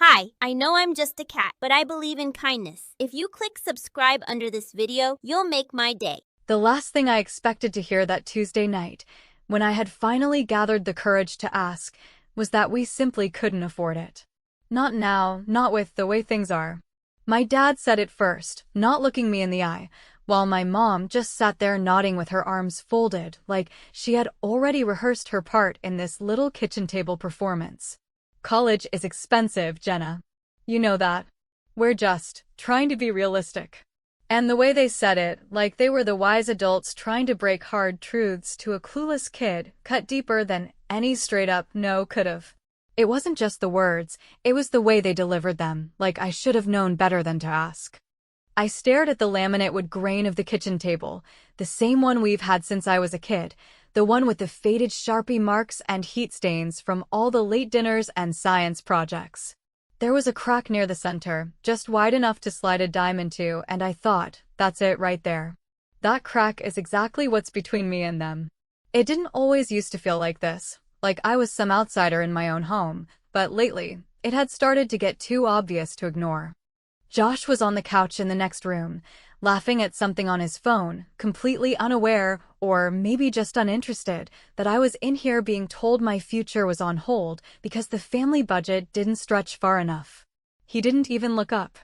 Hi, I know I'm just a cat, but I believe in kindness. If you click subscribe under this video, you'll make my day. The last thing I expected to hear that Tuesday night, when I had finally gathered the courage to ask, was that we simply couldn't afford it. Not now, not with the way things are. My dad said it first, not looking me in the eye, while my mom just sat there nodding with her arms folded, like she had already rehearsed her part in this little kitchen table performance. College is expensive, Jenna. You know that. We're just trying to be realistic. And the way they said it, like they were the wise adults trying to break hard truths to a clueless kid, cut deeper than any straight-up no could've. It wasn't just the words, it was the way they delivered them, like I should have known better than to ask. I stared at the laminate wood grain of the kitchen table, the same one we've had since I was a kid, the one with the faded Sharpie marks and heat stains from all the late dinners and science projects. There was a crack near the center, just wide enough to slide a dime into, and I thought, that's it right there. That crack is exactly what's between me and them. It didn't always used to feel like this, like I was some outsider in my own home, but lately, it had started to get too obvious to ignore. Josh was on the couch in the next room, laughing at something on his phone, completely unaware, or maybe just uninterested, that I was in here being told my future was on hold because the family budget didn't stretch far enough. He didn't even look up.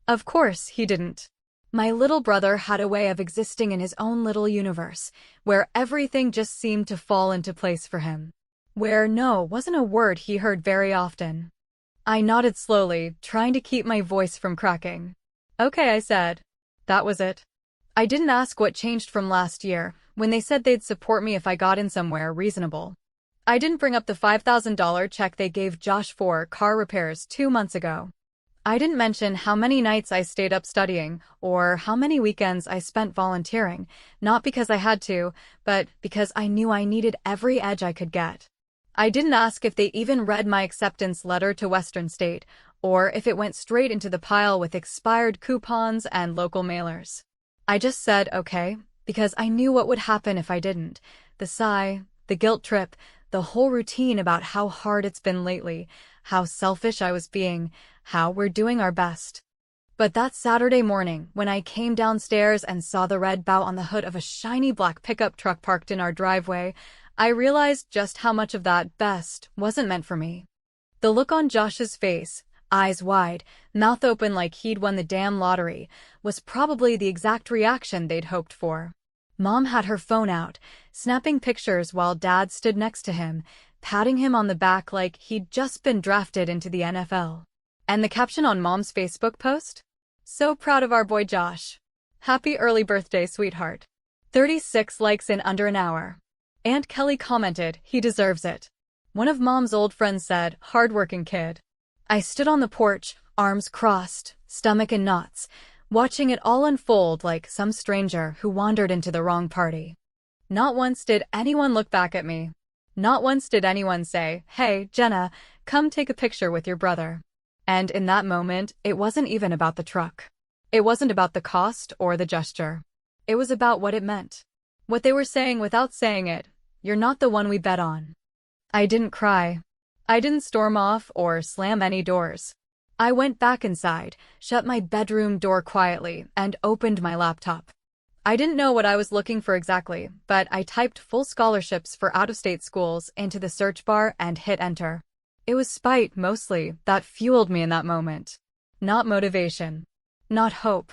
Of course he didn't. My little brother had a way of existing in his own little universe, where everything just seemed to fall into place for him. Where no wasn't a word he heard very often. I nodded slowly, trying to keep my voice from cracking. Okay, I said. That was it. I didn't ask what changed from last year, when they said they'd support me if I got in somewhere reasonable. I didn't bring up the $5,000 check they gave Josh for car repairs 2 months ago. I didn't mention how many nights I stayed up studying, or how many weekends I spent volunteering, not because I had to, but because I knew I needed every edge I could get. I didn't ask if they even read my acceptance letter to Western State, or if it went straight into the pile with expired coupons and local mailers. I just said okay, because I knew what would happen if I didn't. The sigh, the guilt trip, the whole routine about how hard it's been lately, how selfish I was being, how we're doing our best. But that Saturday morning, when I came downstairs and saw the red bow on the hood of a shiny black pickup truck parked in our driveway, I realized just how much of that best wasn't meant for me. The look on Josh's face, eyes wide, mouth open like he'd won the damn lottery, was probably the exact reaction they'd hoped for. Mom had her phone out, snapping pictures while Dad stood next to him, patting him on the back like he'd just been drafted into the NFL. And the caption on Mom's Facebook post? So proud of our boy Josh. Happy early birthday, sweetheart. 36 likes in under an hour. Aunt Kelly commented, he deserves it. One of Mom's old friends said, hardworking kid. I stood on the porch, arms crossed, stomach in knots, watching it all unfold like some stranger who wandered into the wrong party. Not once did anyone look back at me. Not once did anyone say, hey, Jenna, come take a picture with your brother. And in that moment, it wasn't even about the truck. It wasn't about the cost or the gesture. It was about what it meant. What they were saying without saying it, you're not the one we bet on. I didn't cry. I didn't storm off or slam any doors. I went back inside, shut my bedroom door quietly, and opened my laptop. I didn't know what I was looking for exactly, but I typed full scholarships for out-of-state schools into the search bar and hit enter. It was spite, mostly, that fueled me in that moment. Not motivation. Not hope.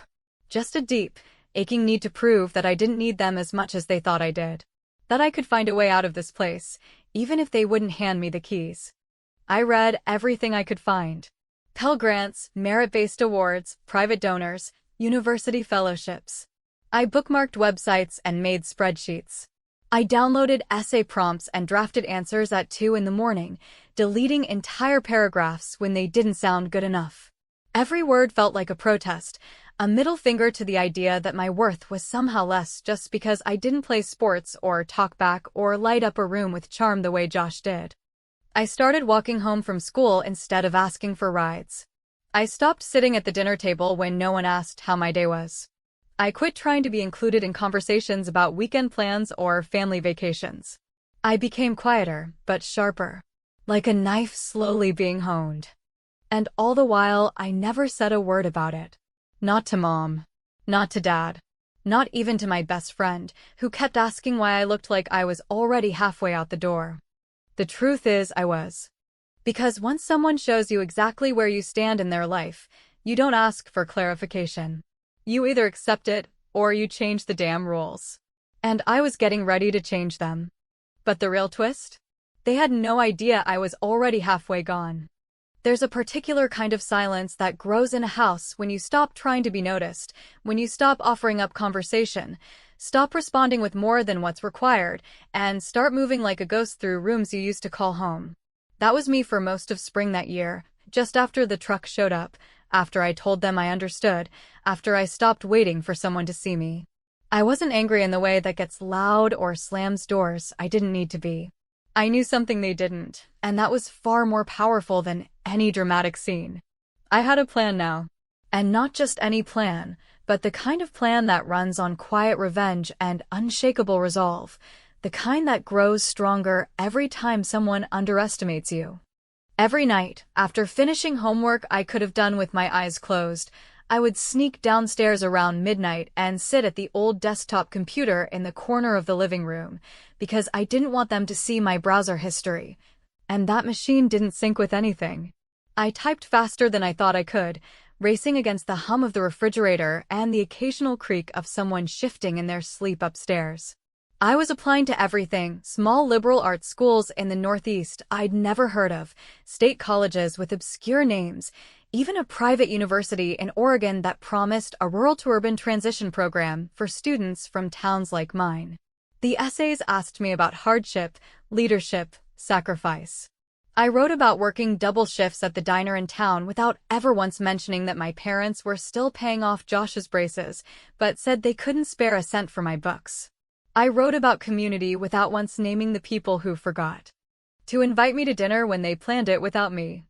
Just a deep, aching need to prove that I didn't need them as much as they thought I did. That I could find a way out of this place, even if they wouldn't hand me the keys. I read everything I could find. Pell Grants, merit-based awards, private donors, university fellowships. I bookmarked websites and made spreadsheets. I downloaded essay prompts and drafted answers at 2 in the morning, deleting entire paragraphs when they didn't sound good enough. Every word felt like a protest, a middle finger to the idea that my worth was somehow less just because I didn't play sports or talk back or light up a room with charm the way Josh did. I started walking home from school instead of asking for rides. I stopped sitting at the dinner table when no one asked how my day was. I quit trying to be included in conversations about weekend plans or family vacations. I became quieter, but sharper. Like a knife slowly being honed. And all the while, I never said a word about it. Not to Mom. Not to Dad. Not even to my best friend, who kept asking why I looked like I was already halfway out the door. The truth is, I was. Because once someone shows you exactly where you stand in their life, you don't ask for clarification. You either accept it, or you change the damn rules. And I was getting ready to change them. But the real twist? They had no idea I was already halfway gone. There's a particular kind of silence that grows in a house when you stop trying to be noticed, when you stop offering up conversation, stop responding with more than what's required, and start moving like a ghost through rooms you used to call home. That was me for most of spring that year, just after the truck showed up, after I told them I understood, after I stopped waiting for someone to see me. I wasn't angry in the way that gets loud or slams doors I didn't need to be. I knew something they didn't, and that was far more powerful than any dramatic scene. I had a plan now. And not just any plan, but the kind of plan that runs on quiet revenge and unshakable resolve, the kind that grows stronger every time someone underestimates you. Every night, after finishing homework I could have done with my eyes closed, I would sneak downstairs around midnight and sit at the old desktop computer in the corner of the living room, because I didn't want them to see my browser history. And that machine didn't sync with anything. I typed faster than I thought I could, racing against the hum of the refrigerator and the occasional creak of someone shifting in their sleep upstairs. I was applying to everything, small liberal arts schools in the Northeast I'd never heard of, state colleges with obscure names, even a private university in Oregon that promised a rural-to-urban transition program for students from towns like mine. The essays asked me about hardship, leadership, sacrifice. I wrote about working double shifts at the diner in town without ever once mentioning that my parents were still paying off Josh's braces, but said they couldn't spare a cent for my books. I wrote about community without once naming the people who forgot to invite me to dinner when they planned it without me.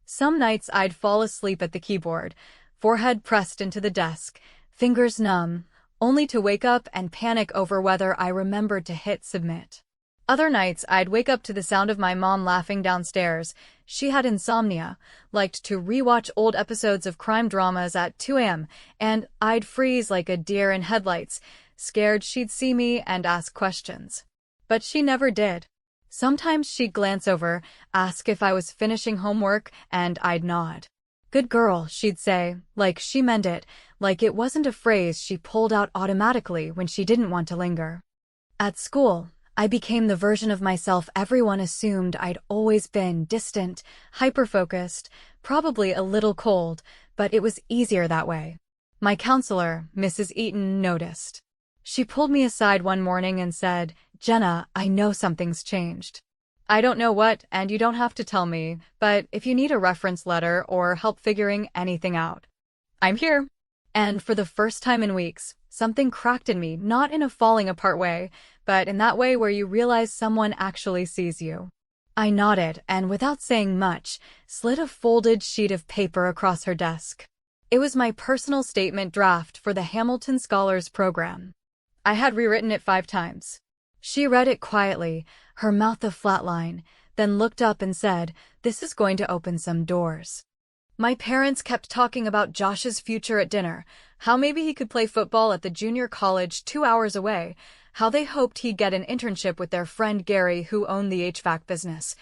Some nights I'd fall asleep at the keyboard, forehead pressed into the desk, fingers numb, only to wake up and panic over whether I remembered to hit submit. Other nights I'd wake up to the sound of my mom laughing downstairs. She had insomnia, liked to rewatch old episodes of crime dramas at 2 a.m., and I'd freeze like a deer in headlights, scared she'd see me and ask questions. But she never did. Sometimes she'd glance over, ask if I was finishing homework, and I'd nod. "Good girl," she'd say, like she meant it, like it wasn't a phrase she pulled out automatically when she didn't want to linger. At school, I became the version of myself everyone assumed I'd always been: distant, hyper-focused, probably a little cold, but it was easier that way. My counselor, Mrs. Eaton, noticed. She pulled me aside one morning and said, "Jenna, I know something's changed. I don't know what, and you don't have to tell me, but if you need a reference letter or help figuring anything out, I'm here." And for the first time in weeks, something cracked in me, not in a falling apart way, but in that way where you realize someone actually sees you. I nodded and, without saying much, slid a folded sheet of paper across her desk. It was my personal statement draft for the Hamilton Scholars Program. I had rewritten it 5 times. She read it quietly, her mouth a flat line, then looked up and said, "This is going to open some doors." My parents kept talking about Josh's future at dinner, how maybe he could play football at the junior college 2 hours away, how they hoped he'd get an internship with their friend Gary who owned the HVAC business,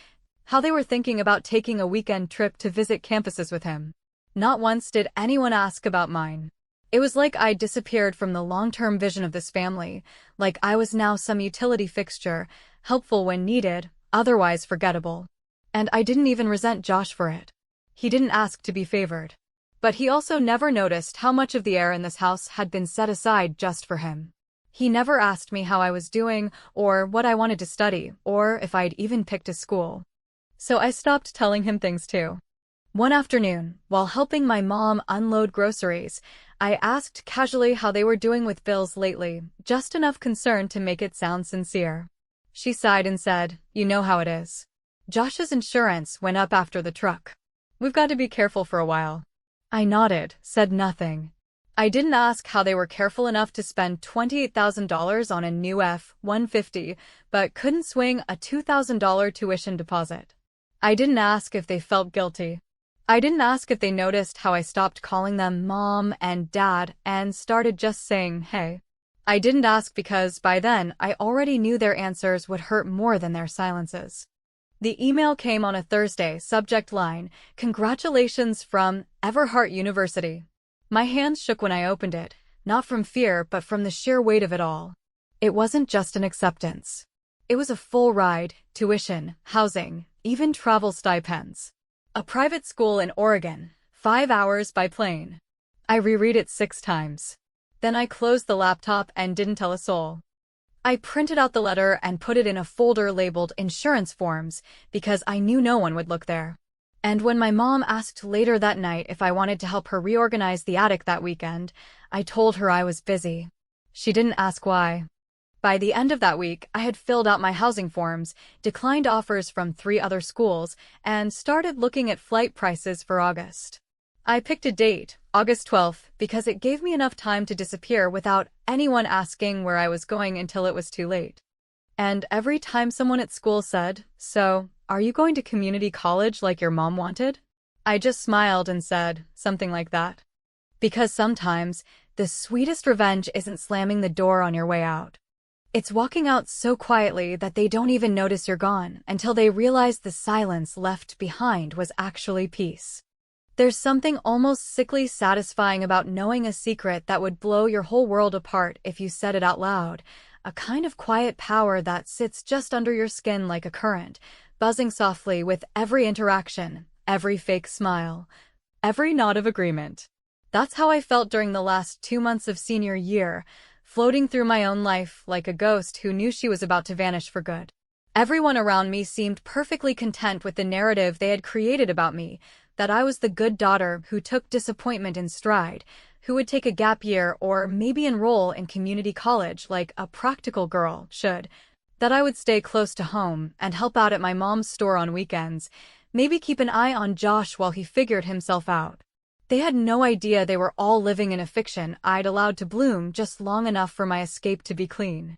how they were thinking about taking a weekend trip to visit campuses with him. Not once did anyone ask about mine. It was like I'd disappeared from the long-term vision of this family, like I was now some utility fixture, helpful when needed, otherwise forgettable. And I didn't even resent Josh for it. He didn't ask to be favored. But he also never noticed how much of the air in this house had been set aside just for him. He never asked me how I was doing, or what I wanted to study, or if I'd even picked a school. So I stopped telling him things too. One afternoon, while helping my mom unload groceries, I asked casually how they were doing with bills lately, just enough concern to make it sound sincere. She sighed and said, "You know how it is. Josh's insurance went up after the truck. We've got to be careful for a while." I nodded, said nothing. I didn't ask how they were careful enough to spend $28,000 on a new F-150, but couldn't swing a $2,000 tuition deposit. I didn't ask if they felt guilty. I didn't ask if they noticed how I stopped calling them mom and dad and started just saying, hey. I didn't ask because by then I already knew their answers would hurt more than their silences. The email came on a Thursday, subject line, "Congratulations from Everhart University." My hands shook when I opened it, not from fear but from the sheer weight of it all. It wasn't just an acceptance. It was a full ride, tuition, housing, even travel stipends. A private school in Oregon, 5 hours by plane. I reread it 6 times. Then I closed the laptop and didn't tell a soul. I printed out the letter and put it in a folder labeled insurance forms because I knew no one would look there. And when my mom asked later that night if I wanted to help her reorganize the attic that weekend, I told her I was busy. She didn't ask why. By the end of that week, I had filled out my housing forms, declined offers from 3 other schools, and started looking at flight prices for August. I picked a date, August 12th, because it gave me enough time to disappear without anyone asking where I was going until it was too late. And every time someone at school said, "So, are you going to community college like your mom wanted?" I just smiled and said something like that. Because sometimes, the sweetest revenge isn't slamming the door on your way out. It's walking out so quietly that they don't even notice you're gone until they realize the silence left behind was actually peace. There's something almost sickly satisfying about knowing a secret that would blow your whole world apart if you said it out loud, a kind of quiet power that sits just under your skin like a current, buzzing softly with every interaction, every fake smile, every nod of agreement. That's how I felt during the last 2 months of senior year, floating through my own life like a ghost who knew she was about to vanish for good. Everyone around me seemed perfectly content with the narrative they had created about me, that I was the good daughter who took disappointment in stride, who would take a gap year or maybe enroll in community college like a practical girl should, that I would stay close to home and help out at my mom's store on weekends, maybe keep an eye on Josh while he figured himself out. They had no idea they were all living in a fiction I'd allowed to bloom just long enough for my escape to be clean.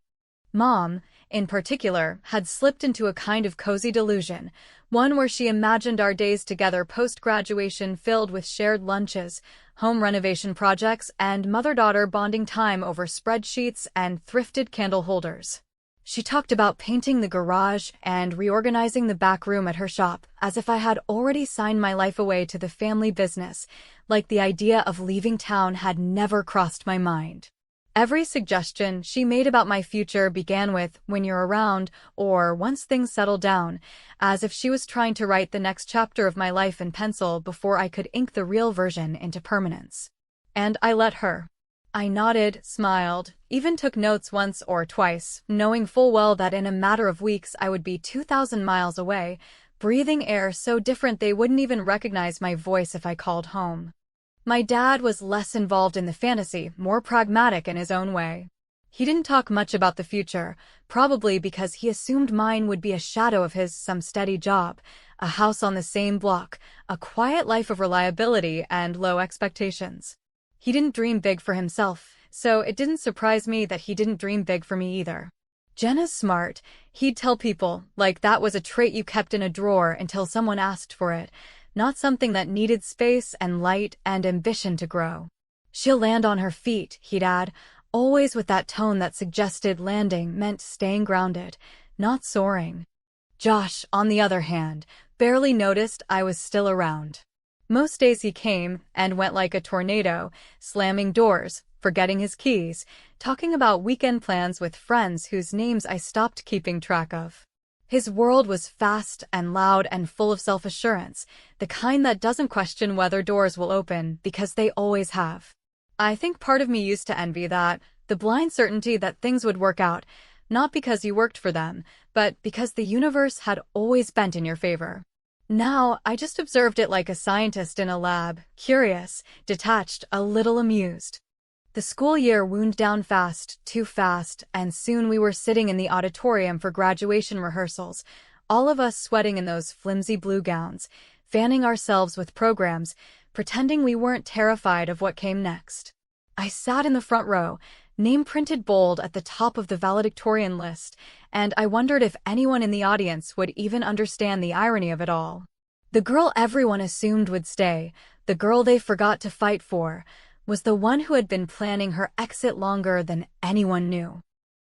Mom, in particular, had slipped into a kind of cozy delusion, one where she imagined our days together post-graduation filled with shared lunches, home renovation projects, and mother-daughter bonding time over spreadsheets and thrifted candle holders. She talked about painting the garage and reorganizing the back room at her shop, as if I had already signed my life away to the family business, like the idea of leaving town had never crossed my mind. Every suggestion she made about my future began with, "when you're around," or "once things settle down," as if she was trying to write the next chapter of my life in pencil before I could ink the real version into permanence. And I let her. I nodded, smiled, even took notes once or twice, knowing full well that in a matter of weeks I would be 2,000 miles away, breathing air so different they wouldn't even recognize my voice if I called home. My dad was less involved in the fantasy, more pragmatic in his own way. He didn't talk much about the future, probably because he assumed mine would be a shadow of his some steady job, a house on the same block, a quiet life of reliability and low expectations. He didn't dream big for himself, so it didn't surprise me that he didn't dream big for me either. "Jenna's smart," he'd tell people, like that was a trait you kept in a drawer until someone asked for it, not something that needed space and light and ambition to grow. "She'll land on her feet," he'd add, always with that tone that suggested landing meant staying grounded, not soaring. Josh, on the other hand, barely noticed I was still around. Most days he came and went like a tornado, slamming doors, forgetting his keys, talking about weekend plans with friends whose names I stopped keeping track of. His world was fast and loud and full of self-assurance, the kind that doesn't question whether doors will open because they always have. I think part of me used to envy that, the blind certainty that things would work out, not because you worked for them, but because the universe had always bent in your favor. Now, I just observed it like a scientist in a lab, curious, detached, a little amused. The school year wound down fast, too fast, and soon we were sitting in the auditorium for graduation rehearsals, all of us sweating in those flimsy blue gowns, fanning ourselves with programs, pretending we weren't terrified of what came next. I sat in the front row, name printed bold at the top of the valedictorian list, and I wondered if anyone in the audience would even understand the irony of it all. The girl everyone assumed would stay, the girl they forgot to fight for, was the one who had been planning her exit longer than anyone knew.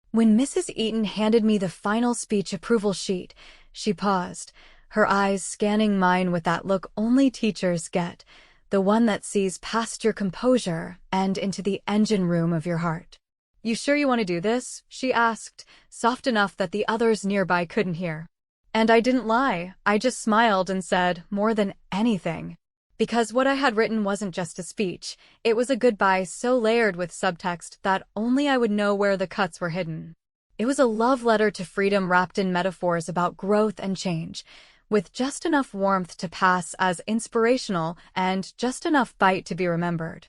When Mrs. Eaton handed me the final speech approval sheet, she paused, her eyes scanning mine with that look only teachers get, the one that sees past your composure and into the engine room of your heart. "You sure you want to do this?" she asked, soft enough that the others nearby couldn't hear. And I didn't lie, I just smiled and said, more than anything. Because what I had written wasn't just a speech, it was a goodbye so layered with subtext that only I would know where the cuts were hidden. It was a love letter to freedom wrapped in metaphors about growth and change, with just enough warmth to pass as inspirational and just enough bite to be remembered.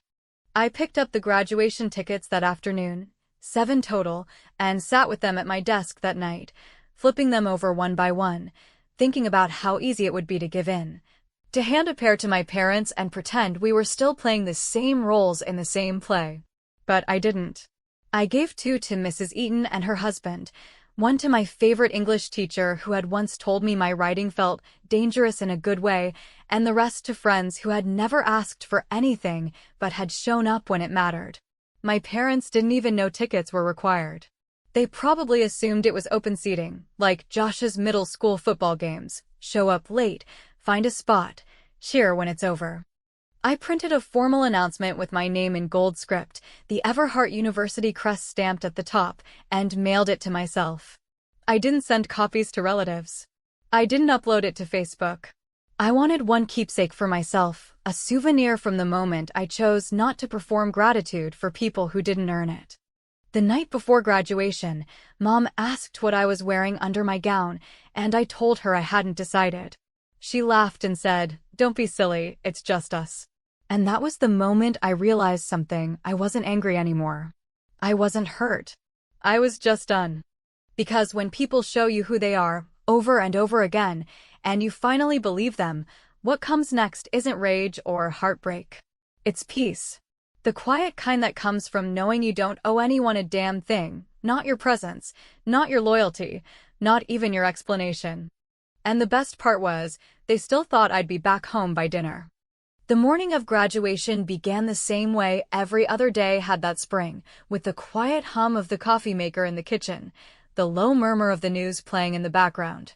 I picked up the graduation tickets that afternoon, 7 total, and sat with them at my desk that night, flipping them over one by one, thinking about how easy it would be to give in. To hand a pair to my parents and pretend we were still playing the same roles in the same play. But I didn't. I gave 2 to Mrs. Eaton and her husband, one to my favorite English teacher who had once told me my writing felt dangerous in a good way, and the rest to friends who had never asked for anything but had shown up when it mattered. My parents didn't even know tickets were required. They probably assumed it was open seating, like Josh's middle school football games. Show up late, find a spot, cheer when it's over. I printed a formal announcement with my name in gold script, the Everhart University crest stamped at the top, and mailed it to myself. I didn't send copies to relatives. I didn't upload it to Facebook. I wanted one keepsake for myself, a souvenir from the moment I chose not to perform gratitude for people who didn't earn it. The night before graduation, Mom asked what I was wearing under my gown, and I told her I hadn't decided. She laughed and said, "Don't be silly, it's just us." And that was the moment I realized something. I wasn't angry anymore. I wasn't hurt. I was just done. Because when people show you who they are, over and over again, and you finally believe them, what comes next isn't rage or heartbreak. It's peace. The quiet kind that comes from knowing you don't owe anyone a damn thing, not your presence, not your loyalty, not even your explanation. And the best part was, they still thought I'd be back home by dinner. The morning of graduation began the same way every other day had that spring, with the quiet hum of the coffee maker in the kitchen, the low murmur of the news playing in the background,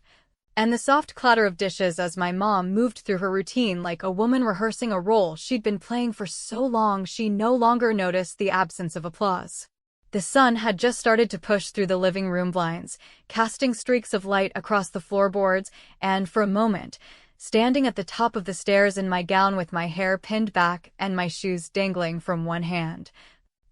and the soft clatter of dishes as my mom moved through her routine like a woman rehearsing a role she'd been playing for so long she no longer noticed the absence of applause. The sun had just started to push through the living room blinds, casting streaks of light across the floorboards, and for a moment, standing at the top of the stairs in my gown with my hair pinned back and my shoes dangling from one hand,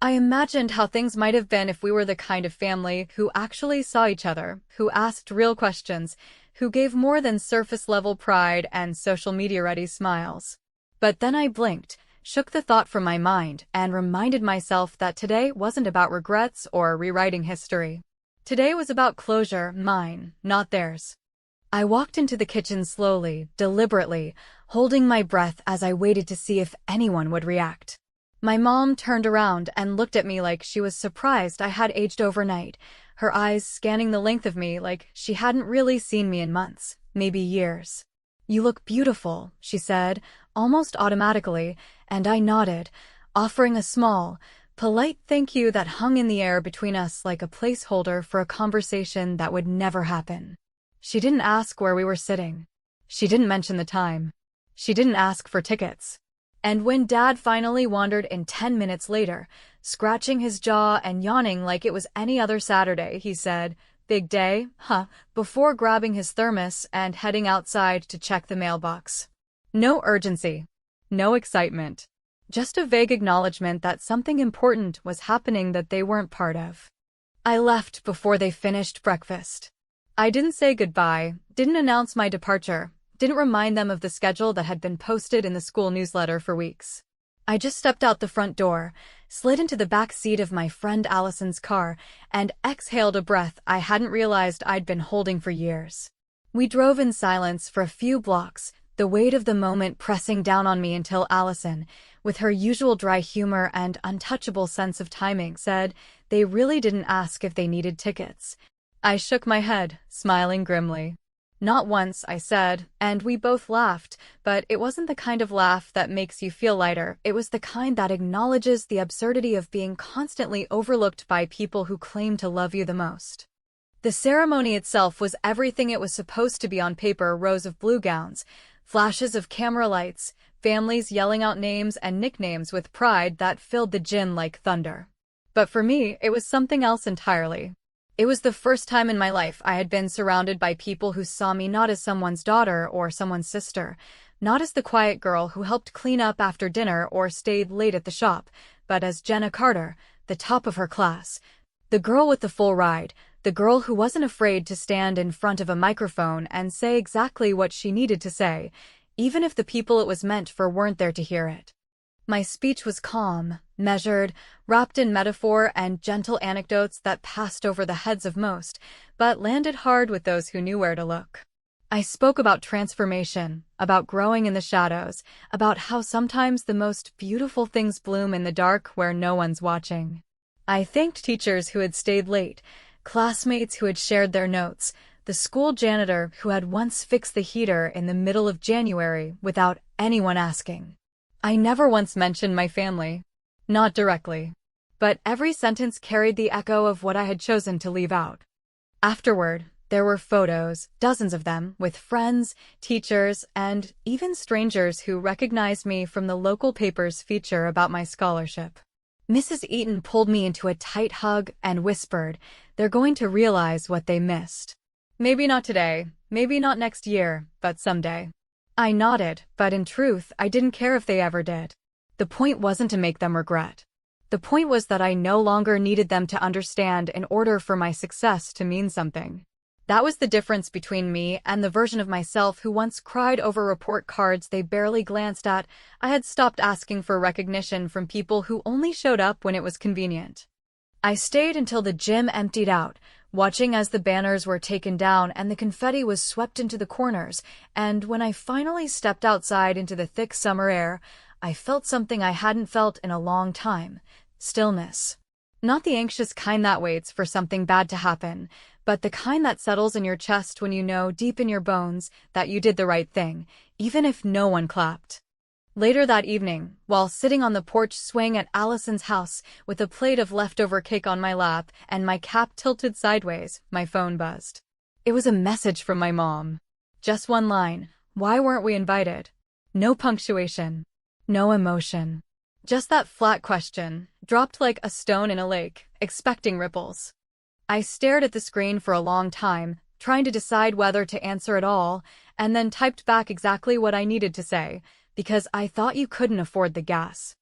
I imagined how things might have been if we were the kind of family who actually saw each other, who asked real questions, who gave more than surface-level pride and social media-ready smiles. But then I blinked, shook the thought from my mind, and reminded myself that today wasn't about regrets or rewriting history. Today was about closure, mine, not theirs. I walked into the kitchen slowly, deliberately, holding my breath as I waited to see if anyone would react. My mom turned around and looked at me like she was surprised I had aged overnight, her eyes scanning the length of me like she hadn't really seen me in months, maybe years. "You look beautiful," she said, almost automatically, and I nodded, offering a small, polite thank you that hung in the air between us like a placeholder for a conversation that would never happen. She didn't ask where we were sitting. She didn't mention the time. She didn't ask for tickets. And when Dad finally wandered in 10 minutes later, scratching his jaw and yawning like it was any other Saturday, he said, "Big day, huh?" before grabbing his thermos and heading outside to check the mailbox. No urgency. No excitement. Just a vague acknowledgement that something important was happening that they weren't part of. I left before they finished breakfast. I didn't say goodbye, didn't announce my departure, didn't remind them of the schedule that had been posted in the school newsletter for weeks. I just stepped out the front door, slid into the back seat of my friend Allison's car, and exhaled a breath I hadn't realized I'd been holding for years. We drove in silence for a few blocks, the weight of the moment pressing down on me until Allison, with her usual dry humor and untouchable sense of timing, said they really didn't ask if they needed tickets. I shook my head, smiling grimly. Not once, I said, and we both laughed, but it wasn't the kind of laugh that makes you feel lighter. It was the kind that acknowledges the absurdity of being constantly overlooked by people who claim to love you the most. The ceremony itself was everything it was supposed to be on paper: rows of blue gowns, flashes of camera lights, families yelling out names and nicknames with pride that filled the gym like thunder. But for me, it was something else entirely. It was the first time in my life I had been surrounded by people who saw me not as someone's daughter or someone's sister, not as the quiet girl who helped clean up after dinner or stayed late at the shop, but as Jenna Carter, the top of her class, the girl with the full ride, the girl who wasn't afraid to stand in front of a microphone and say exactly what she needed to say, even if the people it was meant for weren't there to hear it. My speech was calm, measured, wrapped in metaphor and gentle anecdotes that passed over the heads of most, but landed hard with those who knew where to look. I spoke about transformation, about growing in the shadows, about how sometimes the most beautiful things bloom in the dark where no one's watching. I thanked teachers who had stayed late, classmates who had shared their notes, the school janitor who had once fixed the heater in the middle of January without anyone asking. I never once mentioned my family. Not directly. But every sentence carried the echo of what I had chosen to leave out. Afterward, there were photos, dozens of them, with friends, teachers, and even strangers who recognized me from the local paper's feature about my scholarship. Mrs. Eaton pulled me into a tight hug and whispered, "They're going to realize what they missed. Maybe not today, maybe not next year, but someday." I nodded, but in truth, I didn't care if they ever did. The point wasn't to make them regret. The point was that I no longer needed them to understand in order for my success to mean something. That was the difference between me and the version of myself who once cried over report cards they barely glanced at. I had stopped asking for recognition from people who only showed up when it was convenient. I stayed until the gym emptied out, watching as the banners were taken down and the confetti was swept into the corners, and when I finally stepped outside into the thick summer air, I felt something I hadn't felt in a long time: stillness. Not the anxious kind that waits for something bad to happen, but the kind that settles in your chest when you know deep in your bones that you did the right thing, even if no one clapped. Later that evening, while sitting on the porch swing at Allison's house with a plate of leftover cake on my lap and my cap tilted sideways, my phone buzzed. It was a message from my mom. Just one line: "Why weren't we invited?" No punctuation. No emotion. Just that flat question, dropped like a stone in a lake, expecting ripples. I stared at the screen for a long time, trying to decide whether to answer at all, and then typed back exactly what I needed to say, because I thought you couldn't afford the gas.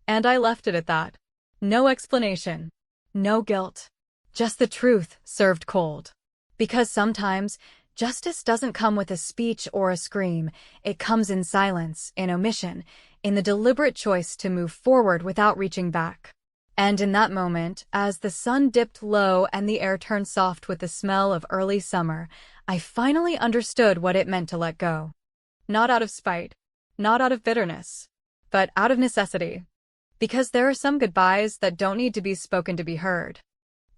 And I left it at that. No explanation. No guilt. Just the truth, served cold. Because sometimes, justice doesn't come with a speech or a scream. It comes in silence, in omission, in the deliberate choice to move forward without reaching back. And in that moment, as the sun dipped low and the air turned soft with the smell of early summer, I finally understood what it meant to let go. Not out of spite. Not out of bitterness, but out of necessity. Because there are some goodbyes that don't need to be spoken to be heard.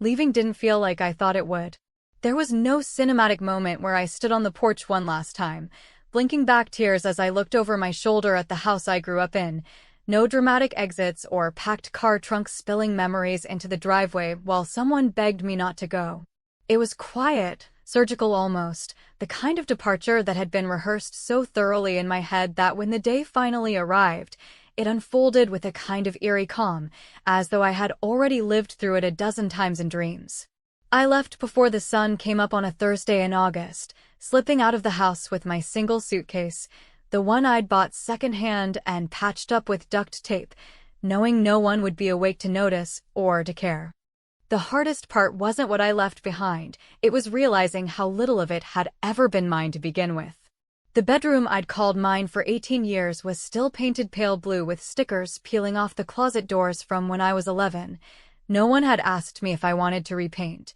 Leaving didn't feel like I thought it would. There was no cinematic moment where I stood on the porch one last time, blinking back tears as I looked over my shoulder at the house I grew up in. No dramatic exits or packed car trunks spilling memories into the driveway while someone begged me not to go. It was quiet, surgical almost, the kind of departure that had been rehearsed so thoroughly in my head that when the day finally arrived, it unfolded with a kind of eerie calm, as though I had already lived through it a dozen times in dreams. I left before the sun came up on a Thursday in August, slipping out of the house with my single suitcase, the one I'd bought secondhand and patched up with duct tape, knowing no one would be awake to notice or to care. The hardest part wasn't what I left behind, it was realizing how little of it had ever been mine to begin with. The bedroom I'd called mine for 18 years was still painted pale blue with stickers peeling off the closet doors from when I was 11. No one had asked me if I wanted to repaint.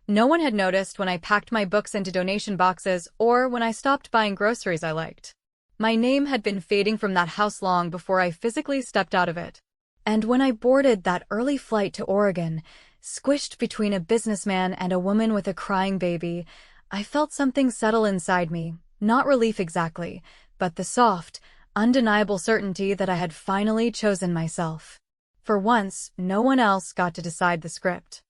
No one had noticed when I packed my books into donation boxes or when I stopped buying groceries I liked. My name had been fading from that house long before I physically stepped out of it. And when I boarded that early flight to Oregon, squished between a businessman and a woman with a crying baby, I felt something settle inside me, not relief exactly, but the soft, undeniable certainty that I had finally chosen myself. For once, no one else got to decide the script.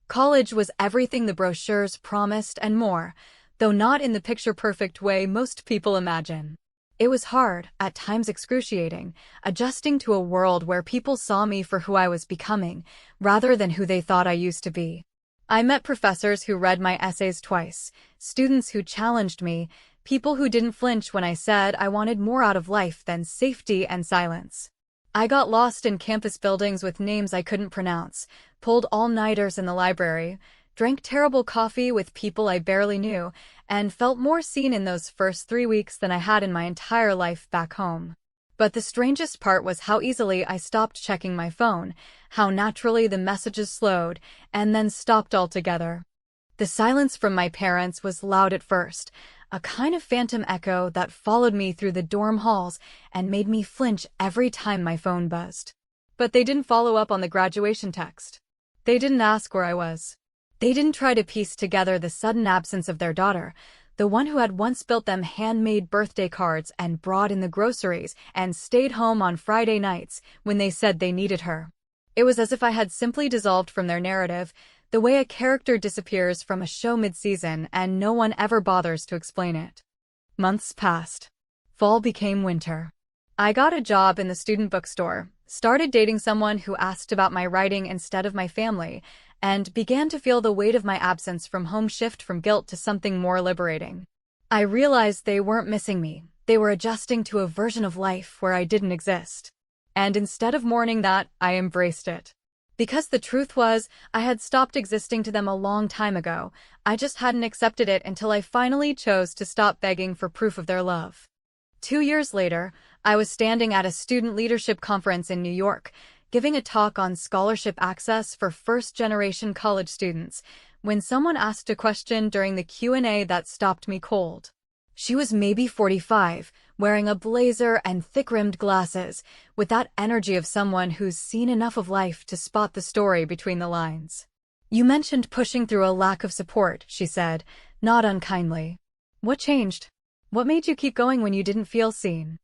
College was everything the brochures promised and more, though not in the picture-perfect way most people imagine. It was hard, at times excruciating, adjusting to a world where people saw me for who I was becoming, rather than who they thought I used to be. I met professors who read my essays twice, students who challenged me, people who didn't flinch when I said I wanted more out of life than safety and silence. I got lost in campus buildings with names I couldn't pronounce, pulled all-nighters in the library, drank terrible coffee with people I barely knew, and felt more seen in those first 3 weeks than I had in my entire life back home. But the strangest part was how easily I stopped checking my phone, how naturally the messages slowed, and then stopped altogether. The silence from my parents was loud at first, a kind of phantom echo that followed me through the dorm halls and made me flinch every time my phone buzzed. But they didn't follow up on the graduation text. They didn't ask where I was. They didn't try to piece together the sudden absence of their daughter, the one who had once built them handmade birthday cards and brought in the groceries and stayed home on Friday nights when they said they needed her. It was as if I had simply dissolved from their narrative, the way a character disappears from a show mid-season and no one ever bothers to explain it. Months passed. Fall became winter. I got a job in the student bookstore, started dating someone who asked about my writing instead of my family, and began to feel the weight of my absence from home shift from guilt to something more liberating. I realized they weren't missing me, they were adjusting to a version of life where I didn't exist. And instead of mourning that, I embraced it. Because the truth was, I had stopped existing to them a long time ago, I just hadn't accepted it until I finally chose to stop begging for proof of their love. 2 years later, I was standing at a student leadership conference in New York, giving a talk on scholarship access for first-generation college students, when someone asked a question during the Q&A that stopped me cold. She was maybe 45, wearing a blazer and thick-rimmed glasses, with that energy of someone who's seen enough of life to spot the story between the lines. "You mentioned pushing through a lack of support," she said, not unkindly. "What changed? What made you keep going when you didn't feel seen?"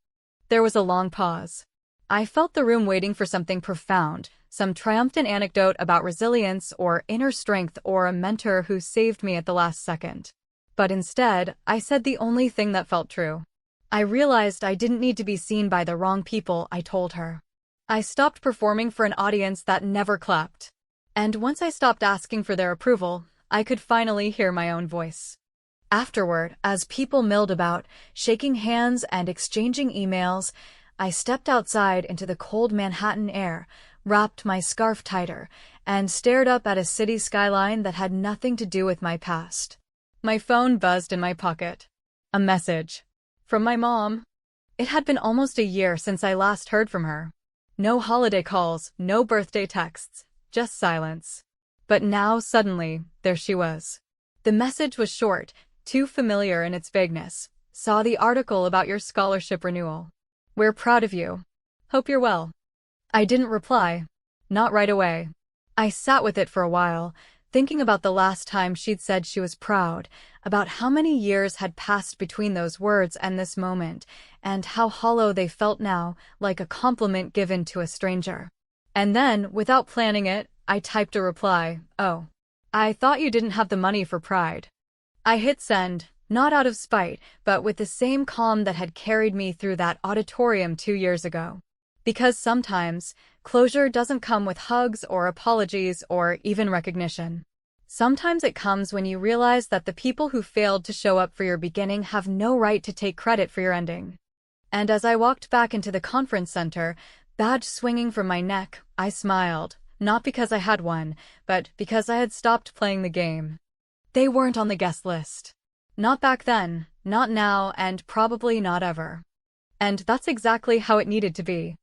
There was a long pause. I felt the room waiting for something profound, some triumphant anecdote about resilience or inner strength or a mentor who saved me at the last second. But instead, I said the only thing that felt true. I realized I didn't need to be seen by the wrong people, I told her. I stopped performing for an audience that never clapped. And once I stopped asking for their approval, I could finally hear my own voice. Afterward, as people milled about, shaking hands and exchanging emails, I stepped outside into the cold Manhattan air, wrapped my scarf tighter, and stared up at a city skyline that had nothing to do with my past. My phone buzzed in my pocket. A message. From my mom. It had been almost a year since I last heard from her. No holiday calls, no birthday texts, just silence. But now, suddenly, there she was. The message was short, too familiar in its vagueness. "Saw the article about your scholarship renewal. We're proud of you. Hope you're well." I didn't reply. Not right away. I sat with it for a while, thinking about the last time she'd said she was proud, about how many years had passed between those words and this moment, and how hollow they felt now, like a compliment given to a stranger. And then, without planning it, I typed a reply, "Oh. I thought you didn't have the money for Pride." I hit send, not out of spite, but with the same calm that had carried me through that auditorium 2 years ago. Because sometimes, closure doesn't come with hugs or apologies or even recognition. Sometimes it comes when you realize that the people who failed to show up for your beginning have no right to take credit for your ending. And as I walked back into the conference center, badge swinging from my neck, I smiled, not because I had one, but because I had stopped playing the game. They weren't on the guest list. Not back then, not now, and probably not ever. And that's exactly how it needed to be.